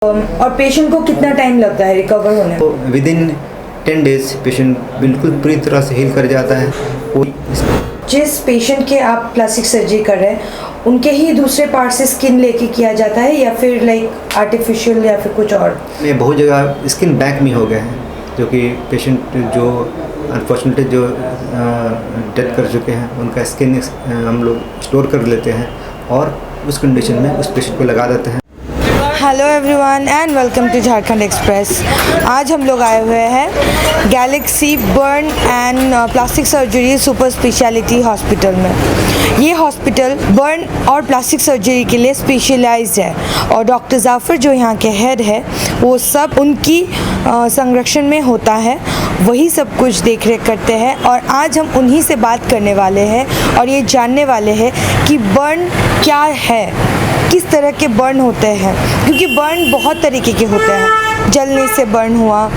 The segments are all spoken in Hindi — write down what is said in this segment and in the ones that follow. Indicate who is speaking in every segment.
Speaker 1: और पेशेंट को कितना टाइम लगता है रिकवर होने में?
Speaker 2: तो विद इन 10 डेज पेशेंट बिल्कुल पूरी तरह से हील कर जाता है।
Speaker 1: जिस पेशेंट के आप प्लास्टिक सर्जरी कर रहे हैं उनके ही दूसरे पार्ट से स्किन लेके किया जाता है या फिर लाइक आर्टिफिशियल या फिर कुछ और?
Speaker 2: में बहुत जगह स्किन बैक में हो गया है, जो कि पेशेंट जो अनफॉर्चुनेटली जो डेथ कर चुके हैं उनका स्किन हम लोग स्टोर कर लेते हैं और उस कंडीशन में उस पेशेंट को लगा देते हैं।
Speaker 1: Hello everyone and welcome to Jharkhand express. आज हम लोग आए हुए हैं galaxy burn and plastic surgery super speciality hospital में। ये हॉस्पिटल बर्न और प्लास्टिक सर्जरी के लिए स्पेशलाइज्ड है और डॉक्टर जाफ़र जो यहाँ के हेड है वो सब उनकी संरक्षण में होता है, वही सब कुछ देख रेख करते हैं। और आज हम उन्हीं से बात करने वाले हैं और ये जानने वाले हैं कि बर्न क्या है, किस तरह के बर्न होते हैं, क्योंकि बर्न बहुत तरीके के होते हैं। जलने से बर्न हुआ,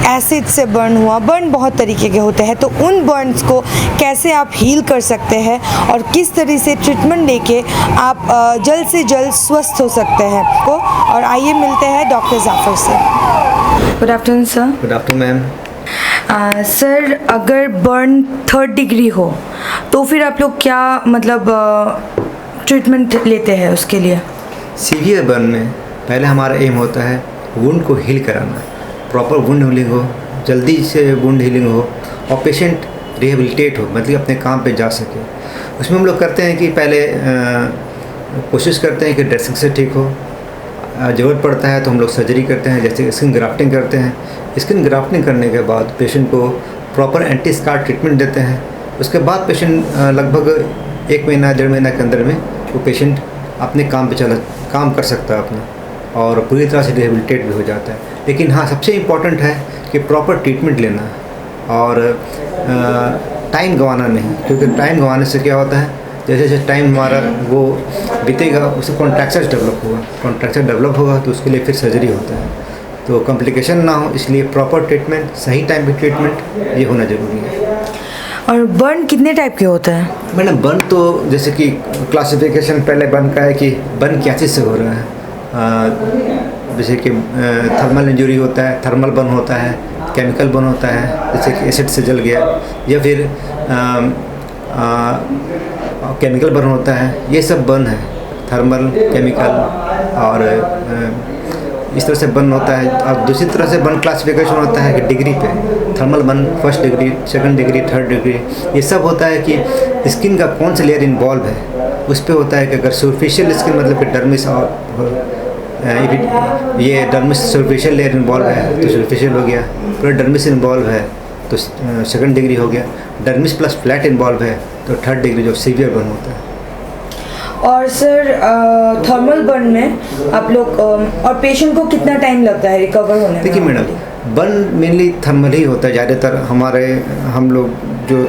Speaker 1: एसिड से बर्न हुआ, बर्न बहुत तरीके के होते हैं। तो उन बर्न्स को कैसे आप हील कर सकते हैं और किस तरह से ट्रीटमेंट लेके आप जल्द से जल्द स्वस्थ हो सकते हैं को। और आइए मिलते हैं डॉक्टर जाफ़र से। Good afternoon sir.
Speaker 2: Good afternoon ma'am.
Speaker 1: Sir, अगर बर्न 3rd डिग्री हो तो फिर आप लोग क्या ट्रीटमेंट लेते हैं उसके लिए?
Speaker 2: सीवियर बर्न में पहले हमारा एम होता है वुंड को हील कराना, प्रॉपर वुंड हीलिंग हो, जल्दी से वुंड हीलिंग हो और पेशेंट रिहेबिलिटेट हो, मतलब अपने काम पे जा सके। उसमें हम लोग करते हैं कि पहले कोशिश करते हैं कि ड्रेसिंग से ठीक हो, ज़रूरत पड़ता है तो हम लोग सर्जरी करते हैं, जैसे स्किन ग्राफ्टिंग करते हैं। स्किन ग्राफ्टिंग करने के बाद पेशेंट को प्रॉपर एंटी स्कार ट्रीटमेंट देते हैं। उसके बाद पेशेंट लगभग 1 महीना 1.5 महीना के अंदर में वो पेशेंट अपने काम कर सकता है अपना और पूरी तरह से रिहेबिलिटेट भी हो जाता है। लेकिन हाँ, सबसे इम्पॉर्टेंट है कि प्रॉपर ट्रीटमेंट लेना और टाइम गंवाना नहीं, क्योंकि टाइम गंवाने से क्या होता है, जैसे जैसे टाइम हमारा वो बीतेगा उससे कॉन्ट्रैक्चर डेवलप होगा तो उसके लिए फिर सर्जरी होता है, तो कॉम्प्लिकेशन ना हो, इसलिए प्रॉपर ट्रीटमेंट, सही टाइम पे ट्रीटमेंट ये होना ज़रूरी है।
Speaker 1: और बर्न कितने टाइप के होते हैं?
Speaker 2: मैडम बर्न तो जैसे कि क्लासिफिकेशन पहले बर्न का है कि बर्न क्या चीज़ से हो रहा है, जैसे कि थर्मल इंजरी होता है, थर्मल बर्न होता है, केमिकल बर्न होता है, जैसे कि एसिड से जल गया, या फिर केमिकल बर्न होता है। ये सब बर्न है, थर्मल, केमिकल और इस तरह से बर्न होता है। और दूसरी तरह से बर्न क्लासिफिकेशन होता है कि डिग्री पे, thermal burn 1st degree, 2nd degree, 3rd degree. ये सब होता है कि स्किन का कौन सा लेयर इन्वॉल्व है, उस पर होता है कि अगर सुपरफिशियल स्किन मतलब कि डर्मिस और ये डर्मिस सुपरफिशियल लेयर इन्वॉल्व है तो सुपरफिशियल हो गया, पूरा डर्मिस इन्वॉल्व है तो 2nd डिग्री हो गया, डर्मिस प्लस फ्लैट इन्वॉल्व है तो 3rd डिग्री जो सीवियर बर्न होता है।
Speaker 1: और सर, थर्मल बर्न में आप लोग और पेशेंट को कितना टाइम लगता है रिकवर होने में?
Speaker 2: देखिए मैडम, बर्न मेनली थर्मल ही होता है ज़्यादातर। हम लोग जो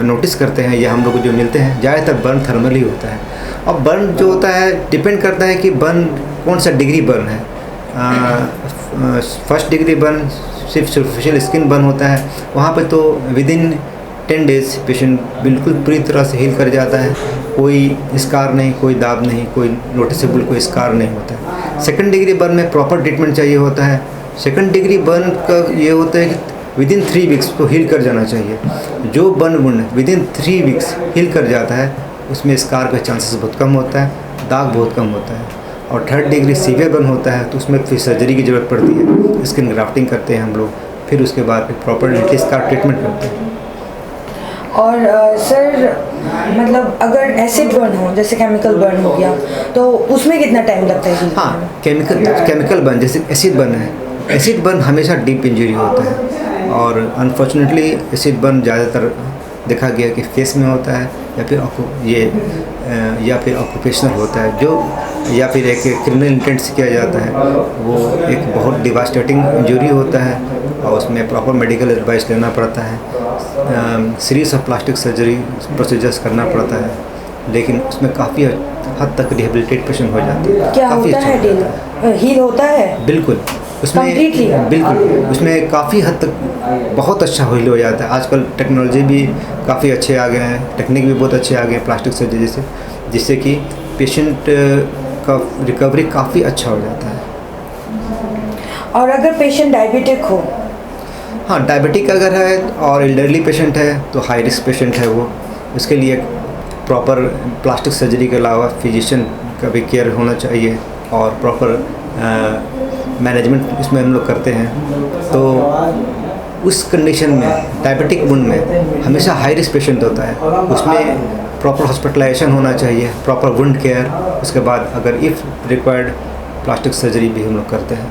Speaker 2: नोटिस करते हैं या हम लोग जो मिलते हैं ज़्यादातर बर्न थर्मल ही होता है। और बर्न जो होता है डिपेंड करता है कि बर्न कौन सा डिग्री बर्न है। 1st डिग्री बर्न सिर्फ सुपरफिशियल स्किन बर्न होता है, वहाँ पे तो विद इन 10 डेज पेशेंट बिल्कुल पूरी तरह से हील कर जाता है, कोई स्कार नहीं, कोई दाग नहीं, कोई नोटिसेबल कोई स्कार नहीं होता है। 2nd डिग्री बर्न में प्रॉपर ट्रीटमेंट चाहिए होता है। 2nd डिग्री बर्न का ये होता है कि विद इन 3 वीक्स को हील कर जाना चाहिए। जो burn wound within 3 weeks heal कर जाता है उसमें स्कार का चांसेस बहुत कम होता है, दाग बहुत कम होता है। और 3rd डिग्री सीवियर बर्न होता है तो उसमें फिर सर्जरी की ज़रूरत पड़ती है, स्किन ग्राफ्टिंग करते हैं हम लोग, फिर उसके बाद फिर प्रॉपर एंटी स्कार ट्रीटमेंट करते हैं।
Speaker 1: और सर, मतलब अगर एसिड बर्न हो, जैसे केमिकल बर्न हो गया, तो उसमें कितना टाइम लगता है?
Speaker 2: हाँ, केमिकल बर्न जैसे एसिड बर्न है, एसिड बर्न हमेशा डीप इंजरी होता है और अनफॉर्चुनेटली एसिड बर्न ज़्यादातर देखा गया कि फेस में होता है या फिर ऑक्यूपेशनल होता है, जो या फिर एक क्रिमिनल इंटेंट से किया जाता है। वो एक बहुत डिवास्टेटिंग इंजरी होता है और उसमें प्रॉपर मेडिकल एडवाइस लेना पड़ता है, series of plastic surgery procedures करना पड़ता है, लेकिन उसमें काफ़ी हद तक रिहेबिलिटेट पेशेंट हो जाता है।
Speaker 1: क्या होता है, हील होता है?
Speaker 2: बिल्कुल, उसमें काफ़ी हद तक बहुत अच्छा हील हो जाता है। आजकल टेक्नोलॉजी भी काफ़ी अच्छे आ गए हैं, टेक्निक भी बहुत अच्छे आ गए हैं प्लास्टिक सर्जरी से, जिससे कि पेशेंट का रिकवरी काफ़ी अच्छा हो जाता है।
Speaker 1: और अगर पेशेंट डायबिटिक हो,
Speaker 2: हाँ, डायबिटिक अगर है और एल्डरली पेशेंट है तो हाई रिस्क पेशेंट है वो, उसके लिए प्रॉपर प्लास्टिक सर्जरी के अलावा फिजिशियन का भी केयर होना चाहिए और प्रॉपर मैनेजमेंट इसमें हम लोग करते हैं। तो उस कंडीशन में डायबिटिक वुंड में हमेशा हाई रिस्क पेशेंट होता है, उसमें प्रॉपर हॉस्पिटलाइजेशन होना चाहिए, प्रॉपर वुंड केयर, उसके बाद अगर इफ़ रिक्वायर्ड प्लास्टिक सर्जरी भी हम लोग करते हैं।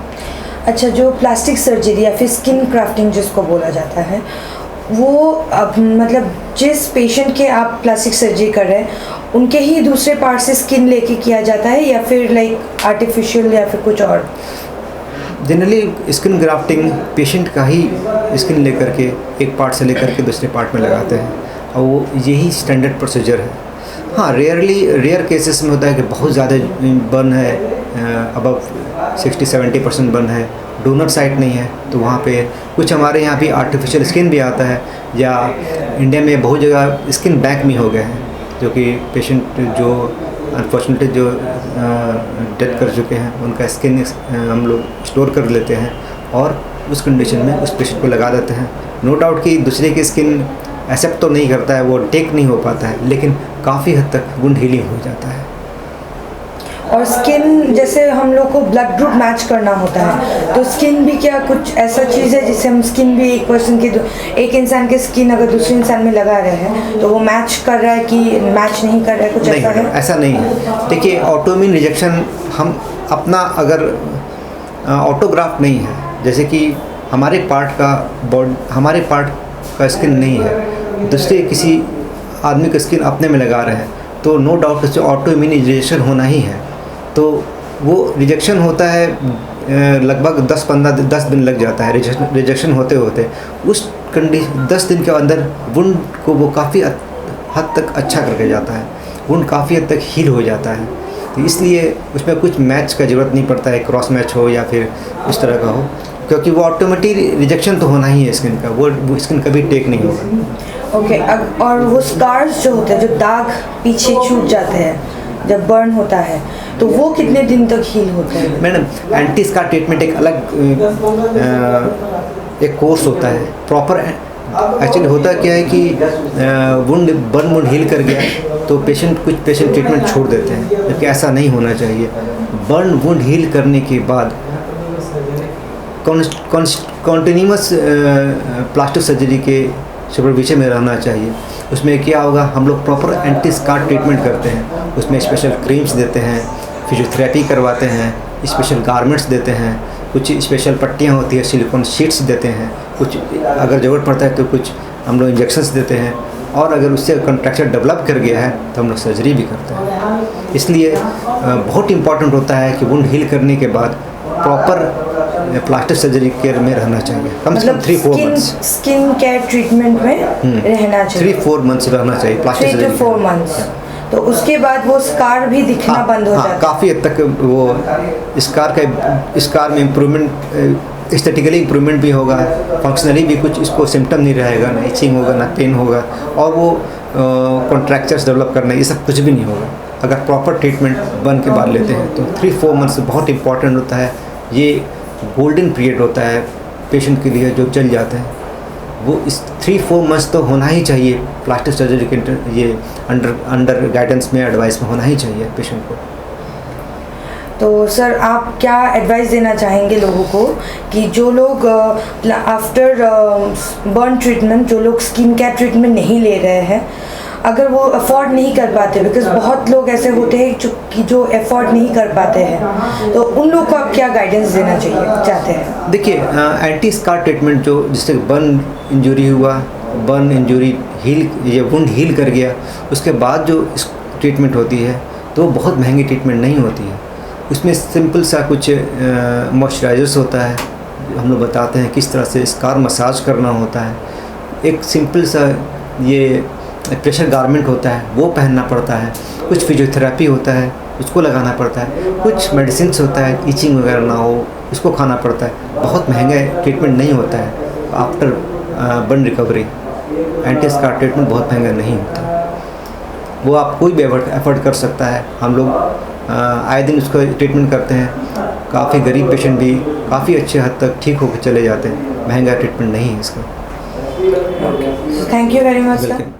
Speaker 1: अच्छा, जो प्लास्टिक सर्जरी या फिर स्किन क्राफ्टिंग जिसको बोला जाता है, वो अब मतलब जिस पेशेंट के आप प्लास्टिक सर्जरी कर रहे हैं उनके ही दूसरे पार्ट से स्किन लेके किया जाता है या फिर लाइक आर्टिफिशियल या फिर कुछ और?
Speaker 2: जनरली स्किन ग्राफ्टिंग पेशेंट का ही स्किन लेकर के एक पार्ट से लेकर के दूसरे पार्ट में लगाते हैं और वो यही स्टैंडर्ड प्रोसीजर है। हाँ, रेयर केसेस में होता है कि बहुत ज़्यादा बर्न है, अबव 60-70% बर्न है, डोनर साइट नहीं है, तो वहाँ पे कुछ हमारे यहाँ भी आर्टिफिशियल स्किन भी आता है, या इंडिया में बहुत जगह स्किन बैंक भी हो गए हैं, जो कि पेशेंट जो अनफॉर्चुनेटली जो डेथ कर चुके हैं उनका स्किन हम लोग स्टोर कर लेते हैं और उस कंडीशन में उस पेशेंट को लगा देते हैं। नो डाउट कि दूसरे की स्किन एक्सेप्ट तो नहीं करता है, वो टेक नहीं हो पाता है, लेकिन काफ़ी हद तक वुंड हीलिंग हो जाता है।
Speaker 1: और स्किन जैसे हम लोग को ब्लड ग्रुप मैच करना होता है, तो स्किन भी क्या कुछ ऐसा चीज़ है जिससे हम स्किन भी एक इंसान के स्किन अगर दूसरे इंसान में लगा रहे हैं तो वो मैच कर रहा है कि मैच नहीं कर रहा है, कुछ ऐसा है?
Speaker 2: ऐसा नहीं है। देखिए, ऑटोइम्यून रिजेक्शन हम अपना अगर ऑटोग्राफ्ट नहीं है, जैसे कि हमारे पार्ट का स्किन नहीं है, दूसरे किसी आदमी का स्किन अपने में लगा रहे हैं, तो नो डाउट उससे ऑटोइम्यून रिजेक्शन होना ही है। तो वो रिजेक्शन होता है लगभग 10 दिन लग जाता है रिजेक्शन होते होते। उस 10 दिन के अंदर वुंड को वो काफ़ी हद तक अच्छा करके जाता है, वुंड काफ़ी हद तक हील हो जाता है। तो इसलिए उसमें कुछ मैच का ज़रूरत नहीं पड़ता है, क्रॉस मैच हो या फिर इस तरह का हो, क्योंकि वो ऑटोमेटिक रिजेक्शन तो होना ही है स्किन का, वो स्किन कभी टेक नहीं होगा।
Speaker 1: ओके, और वो स्कार्स जो होते हैं, जो दाग पीछे छूट जाते हैं जब बर्न होता है, तो वो कितने दिन तक हील होते हैं?
Speaker 2: मैडम, एंटी स्कार ट्रीटमेंट एक अलग एक कोर्स होता है प्रॉपर। एक्चुअली होता क्या है कि बर्न वुंड हील कर गया तो कुछ पेशेंट ट्रीटमेंट छोड़ देते हैं, जबकि ऐसा नहीं होना चाहिए। बर्न वुंड हील करने के बाद कॉन्टिन्यूस प्लास्टिक सर्जरी के सुपरविजन में रहना चाहिए। उसमें क्या होगा, हम लोग प्रॉपर एंटी स्कार ट्रीटमेंट करते हैं, उसमें स्पेशल क्रीम्स देते हैं, फिजियोथेरेपी करवाते हैं, स्पेशल गारमेंट्स देते हैं, कुछ स्पेशल पट्टियाँ होती है, सिलिकॉन शीट्स देते हैं, कुछ अगर ज़रूरत पड़ता है तो कुछ हम लोग इंजेक्शंस देते हैं, और अगर उससे कंट्रैक्चर डेवलप कर गया है तो हम लोग सर्जरी भी करते हैं। इसलिए बहुत इम्पॉर्टेंट होता है कि वुंड हील करने के बाद प्रॉपर प्लास्टिक सर्जरी केयर में रहना चाहिए, कम से कम 3-4 मंथ्स
Speaker 1: स्किन केयर ट्रीटमेंट में रहना चाहिए।
Speaker 2: 3-4 मंथ्स रहना चाहिए प्लास्टिक सर्जरी।
Speaker 1: 3 to 4 months। तो उसके बाद वो स्कार भी दिखना बंद हो जाता है।
Speaker 2: काफ़ी हद तक वो स्कार में इम्प्रूवमेंट, एस्थेटिकली इम्प्रूवमेंट भी होगा, फंक्शनली भी कुछ इसको सिम्टम नहीं रहेगा, ना इचिंग होगा, ना पेन होगा, और वो कॉन्ट्रैक्चर्स डेवलप करना, ये सब कुछ भी नहीं होगा अगर प्रॉपर ट्रीटमेंट बर्न के बाद लेते हैं। तो 3-4 मंथ्स बहुत इंपॉर्टेंट होता है। ये गोल्डन पीरियड होता है पेशेंट के लिए जो चल जाते हैं, वो इस 3-4 मंथ्स तो होना ही चाहिए प्लास्टिक सर्जरी के ये अंडर गाइडेंस में, एडवाइस में होना ही चाहिए पेशेंट को।
Speaker 1: तो सर, आप क्या एडवाइस देना चाहेंगे लोगों को कि जो लोग आफ्टर बर्न ट्रीटमेंट, जो लोग स्किन केयर ट्रीटमेंट नहीं ले रहे हैं, अगर वो अफोर्ड नहीं कर पाते, बिकॉज बहुत लोग ऐसे होते हैं जो अफोर्ड नहीं कर पाते हैं, तो उन लोगों को आप क्या गाइडेंस देना चाहते हैं?
Speaker 2: देखिए, एंटी स्कार ट्रीटमेंट जो जिससे बर्न इंजरी हुआ, बर्न इंजरी हील, ये वुंड हील कर गया, उसके बाद जो ट्रीटमेंट होती है तो बहुत महंगी ट्रीटमेंट नहीं होती है। उसमें सिंपल सा कुछ मॉइस्चराइजर्स होता है, हम लोग बताते हैं किस तरह से स्कार मसाज करना होता है, एक सिंपल सा ये प्रेशर गारमेंट होता है वो पहनना पड़ता है, कुछ फिजियोथेरेपी होता है उसको लगाना पड़ता है, कुछ मेडिसिन होता है, इचिंग वगैरह ना हो उसको खाना पड़ता है। बहुत महंगा ट्रीटमेंट नहीं होता है। After burn recovery anti scar treatment बहुत महंगा नहीं होता, वो आप कोई भी एफर्ट कर सकता है। हम लोग आए दिन उसका ट्रीटमेंट करते हैं, काफ़ी गरीब पेशेंट भी काफ़ी अच्छे हद तक ठीक होकर चले जाते हैं। महंगा ट्रीटमेंट नहीं है इसका।
Speaker 1: Thank you very much sir.
Speaker 2: Welcome.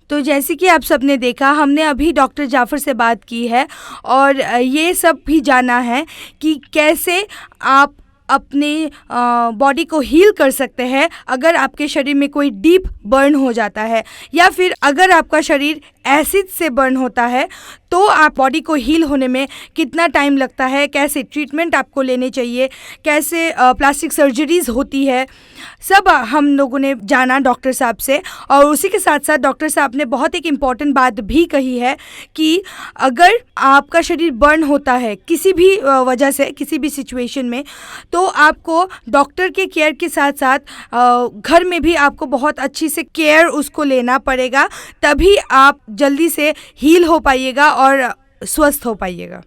Speaker 1: तो जैसे कि आप सबने देखा, हमने अभी डॉक्टर जाफ़र से बात की है और ये सब भी जाना है कि कैसे आप अपने बॉडी को हील कर सकते हैं अगर आपके शरीर में कोई डीप बर्न हो जाता है, या फिर अगर आपका शरीर एसिड से बर्न होता है तो आप बॉडी को हील होने में कितना टाइम लगता है, कैसे ट्रीटमेंट आपको लेने चाहिए, कैसे प्लास्टिक सर्जरीज़ होती है, सब हम लोगों ने जाना डॉक्टर साहब से। और उसी के साथ साथ डॉक्टर साहब ने बहुत एक इम्पॉर्टेंट बात भी कही है कि अगर आपका शरीर बर्न होता है किसी भी वजह से, किसी भी सिचुएशन में, तो आपको डॉक्टर के केयर के साथ साथ घर में भी आपको बहुत अच्छी से केयर उसको लेना पड़ेगा, तभी आप जल्दी से हील हो पाइएगा और स्वस्थ हो पाइएगा।